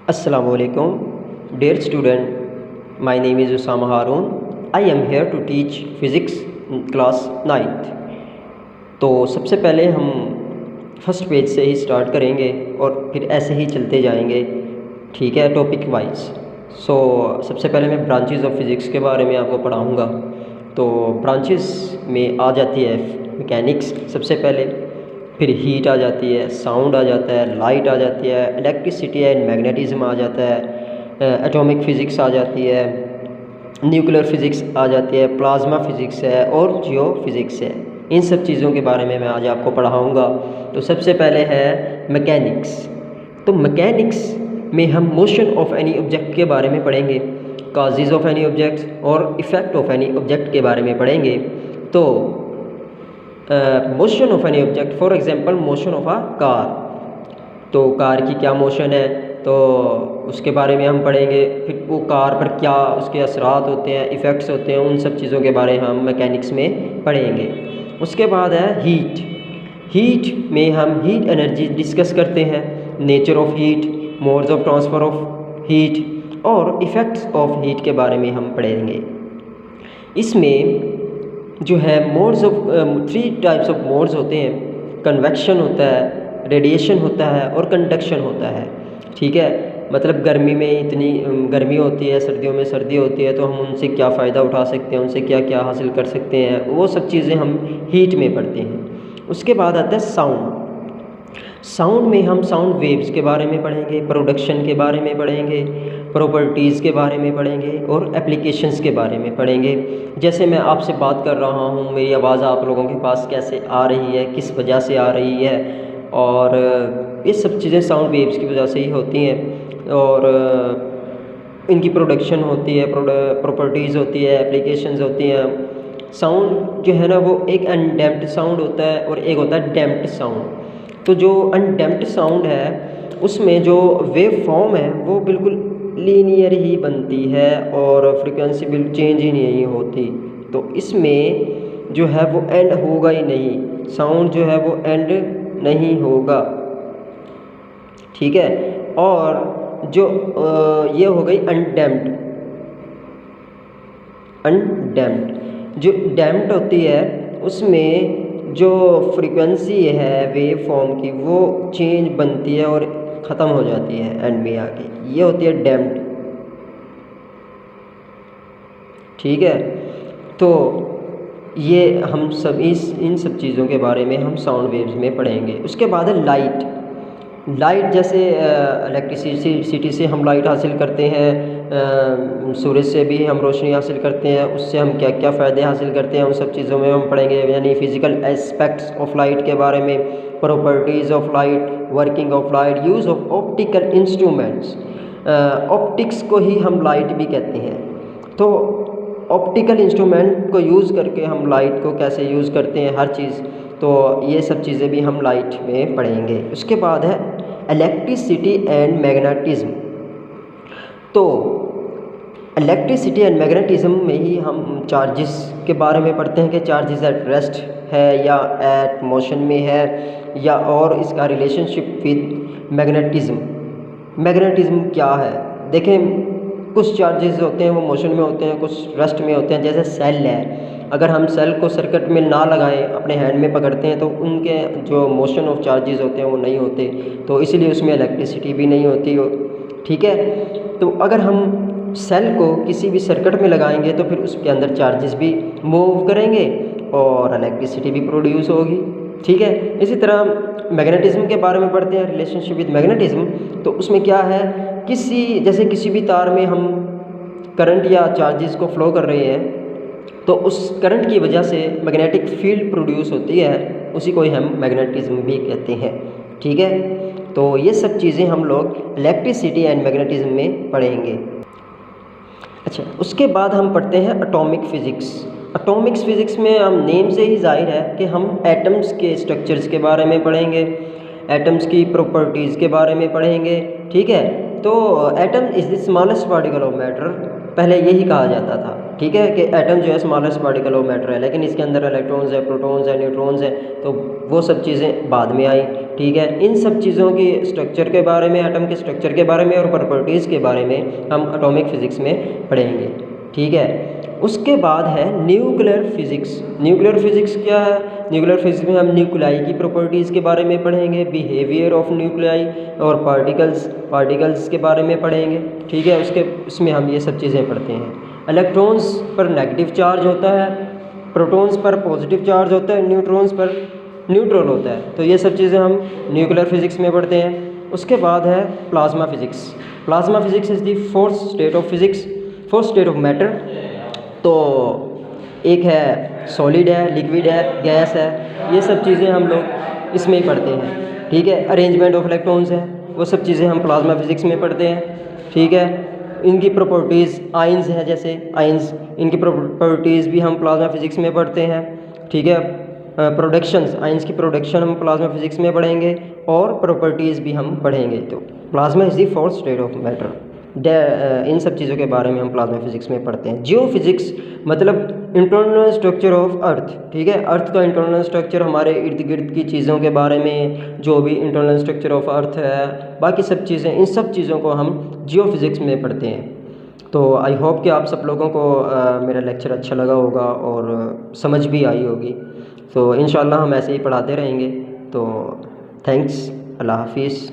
Assalamu alaikum, dear student. My name is Usama Haroon. I am here to teach physics class 9th. तो सबसे पहले हम first page से ही start करेंगे और फिर ऐसे ही चलते जाएंगे, ठीक है, टॉपिक वाइज। सबसे पहले मैं ब्रांचेस ऑफ फिज़िक्स के बारे में आपको पढ़ाऊँगा। तो ब्रांचेस में आ जाती है मैकेनिक्स सबसे पहले, फिर हीट आ जाती है, साउंड आ जाता है, लाइट आ जाती है, इलेक्ट्रिसिटी एंड मैग्नेटिज्म आ जाता है, एटॉमिक फ़िज़िक्स आ जाती है, न्यूक्लियर फ़िज़िक्स आ जाती है, प्लाज्मा फ़िज़िक्स है और जियो फिज़िक्स है। इन सब चीज़ों के बारे में मैं आज आपको पढ़ाऊँगा। तो सबसे पहले है मैकेनिक्स। तो मैकेनिक्स में हम मोशन ऑफ एनी ऑब्जेक्ट के बारे में पढ़ेंगे, काजेज़ ऑफ एनी ऑब्जेक्ट और इफ़ेक्ट ऑफ एनी ऑब्जेक्ट के बारे में पढ़ेंगे। तो motion of any object, for example motion of a car. तो कार की क्या मोशन है, तो उसके बारे में हम पढ़ेंगे। फिर वो कार पर क्या उसके असरात होते हैं, इफ़ेक्ट्स होते हैं, उन सब चीज़ों के बारे में हम मैकेनिक्स में पढ़ेंगे। उसके बाद है हीट। हीट में हम हीट एनर्जी डिस्कस करते हैं, nature of heat, modes of transfer of heat और इफ़ेक्ट्स ऑफ हीट के बारे में हम पढ़ेंगे। इसमें जो है modes of 3 types of modes होते हैं, कन्वेक्शन होता है, रेडिएशन होता है और कंडक्शन होता है, ठीक है। मतलब गर्मी में इतनी गर्मी होती है, सर्दियों में सर्दी होती है, तो हम उनसे क्या फ़ायदा उठा सकते हैं, उनसे क्या क्या हासिल कर सकते हैं, वो सब चीज़ें हम हीट में पढ़ते हैं। उसके बाद आता है साउंड। साउंड में हम साउंड वेव्स के बारे में पढ़ेंगे, प्रोडक्शन के बारे में पढ़ेंगे, प्रॉपर्टीज़ के बारे में पढ़ेंगे और एप्लीकेशंस के बारे में पढ़ेंगे। जैसे मैं आपसे बात कर रहा हूँ, मेरी आवाज़ आप लोगों के पास कैसे आ रही है, किस वजह से आ रही है, और ये सब चीज़ें साउंड वेव्स की वजह से ही होती हैं। और इनकी प्रोडक्शन होती है, प्रॉपर्टीज़ होती है, एप्लीकेशंस होती हैं। साउंड जो है ना, वो एक अनडैम्प्ड साउंड होता है और एक होता है डैम्प्ड साउंड। तो जो अनडैम्प्ड साउंड है उसमें जो वेव फॉर्म है वो बिल्कुल लीनियर ही बनती है और फ्रीक्वेंसी बिल्कुल चेंज ही नहीं होती। तो इसमें जो है वो एंड होगा ही नहीं, साउंड जो है वो एंड नहीं होगा, ठीक है। और जो ये हो गई अनडैम्प्ड। जो डैम्प्ड होती है उसमें जो फ्रीक्वेंसी है वेव फॉर्म की वो चेंज बनती है और ख़त्म हो जाती है एंड में आके, ये होती है डैम्प्ड, ठीक है। तो ये हम सब इन सब चीज़ों के बारे में हम साउंड वेव्स में पढ़ेंगे। उसके बाद है लाइट। लाइट जैसे इलेक्ट्रिसिटी से हम लाइट हासिल करते हैं, सूरज से भी हम रोशनी हासिल करते हैं, उससे हम क्या क्या फ़ायदे हासिल करते हैं, उन सब चीज़ों में हम पढ़ेंगे। यानी फ़िज़िकल एस्पेक्ट्स ऑफ लाइट के बारे में, properties of light, working of light, use of optical instruments. Optics को ही हम लाइट भी कहते हैं। तो ऑप्टिकल इंस्ट्रूमेंट को यूज़ करके हम लाइट को कैसे यूज़ करते हैं, हर चीज़, तो ये सब चीज़ें भी हम लाइट में पढ़ेंगे। उसके बाद है इलेक्ट्रिसिटी एंड मैग्नेटिज्म। तो इलेक्ट्रिसिटी एंड मैग्नेटिज्म में ही हम चार्जेस के बारे में पढ़ते हैं कि चार्जेस एट रेस्ट है या एट मोशन में है, या और इसका रिलेशनशिप विद मैग्नेटिज्म। मैग्नेटिज्म क्या है, देखें, कुछ चार्जेस होते हैं वो मोशन में होते हैं, कुछ रेस्ट में होते हैं। जैसे सेल है, अगर हम सेल को सर्किट में ना लगाएं, अपने हैंड में पकड़ते हैं, तो उनके जो मोशन ऑफ चार्जेस होते हैं वो नहीं होते, तो इसलिए उसमें इलेक्ट्रिसिटी भी नहीं होती, ठीक है। तो अगर हम सेल को किसी भी सर्किट में लगाएंगे तो फिर उसके अंदर चार्जेस भी मूव करेंगे और इलेक्ट्रिसिटी भी प्रोड्यूस होगी, ठीक है। इसी तरह मैग्नेटिज्म के बारे में पढ़ते हैं, रिलेशनशिप विद मैग्नेटिज्म। तो उसमें क्या है, जैसे किसी भी तार में हम करंट या चार्जेस को फ्लो कर रहे हैं, तो उस करंट की वजह से मैग्नेटिक फील्ड प्रोड्यूस होती है, उसी को ही हम मैग्नेटिज्म भी कहते हैं, ठीक है। तो ये सब चीज़ें हम लोग इलेक्ट्रिसिटी एंड मैग्नेटिज्म में पढ़ेंगे। अच्छा, उसके बाद हम पढ़ते हैं एटॉमिक फ़िज़िक्स। एटॉमिक फ़िज़िक्स में हम नेम से ही जाहिर है कि हम एटम्स के स्ट्रक्चर्स के बारे में पढ़ेंगे, एटम्स की प्रॉपर्टीज़ के बारे में पढ़ेंगे, ठीक है। तो atom is the smallest particle of matter, पहले यही कहा जाता था, ठीक है, कि एटम जो है स्मॉलेस्ट पार्टिकल ऑफ मैटर है, लेकिन इसके अंदर इलेक्ट्रॉन्स है, प्रोटॉन्स है, न्यूट्रॉन्स है, तो वो सब चीज़ें बाद में आई। ठीक है, इन सब चीज़ों की स्ट्रक्चर के बारे में, एटम के स्ट्रक्चर के बारे में और प्रॉपर्टीज़ के बारे में हम एटॉमिक फिज़िक्स में पढ़ेंगे। ठीक है, उसके बाद है न्यूक्लियर फिज़िक्स। न्यूक्लियर फिज़िक्स क्या है? न्यूक्लियर फिज़िक्स में हम न्यूक्लियाई की प्रॉपर्टीज़ के बारे में पढ़ेंगे, बिहेवियर ऑफ न्यूक्लियाई और पार्टिकल्स के बारे में पढ़ेंगे। ठीक है, उसमें हम ये सब चीज़ें पढ़ते हैं। इलेक्ट्रॉन्स पर नेगेटिव चार्ज होता है, प्रोटॉन्स पर पॉजिटिव चार्ज होता है, न्यूट्रॉन्स पर न्यूट्रल होता है। तो ये सब चीज़ें हम न्यूक्लियर फिज़िक्स में पढ़ते हैं। उसके बाद है plasma physics. Plasma physics is the fourth state of physics, fourth state of matter. तो एक है सॉलिड है, लिक्विड है, गैस है, ये सब चीज़ें हम लोग इसमें ही पढ़ते हैं। ठीक है, अरेंजमेंट ऑफ इलेक्ट्रॉन्स है, वो सब चीज़ें हम प्लाज्मा फिज़िक्स में पढ़ते हैं। ठीक है, इनकी प्रॉपर्टीज़, आयंस हैं जैसे आयंस, इनकी प्रॉपर्टीज़ भी हम प्लाज्मा फिज़िक्स में पढ़ते हैं। ठीक है, प्रोडक्शंस, आयंस की प्रोडक्शन हम प्लाज्मा फिज़िक्स में पढ़ेंगे और प्रॉपर्टीज़ भी हम पढ़ेंगे। तो plasma is the fourth state of matter. इन सब चीज़ों के बारे में हम प्लाज्मा फिज़िक्स में पढ़ते हैं। जियो फिज़िक्स मतलब इंटरनल स्ट्रक्चर ऑफ अर्थ। ठीक है, अर्थ का इंटरनल स्ट्रक्चर, हमारे इर्द गिर्द की चीज़ों के बारे में जो भी इंटरनल स्ट्रक्चर ऑफ अर्थ है, बाकी सब चीज़ें, इन सब चीज़ों को हम जियो फिज़िक्स में पढ़ते हैं। तो आई होप कि आप सब लोगों को मेरा लेक्चर अच्छा लगा होगा और समझ भी आई होगी। तो इंशाल्लाह हम ऐसे ही पढ़ाते रहेंगे। तो थैंक्स, अल्लाह हाफिज़।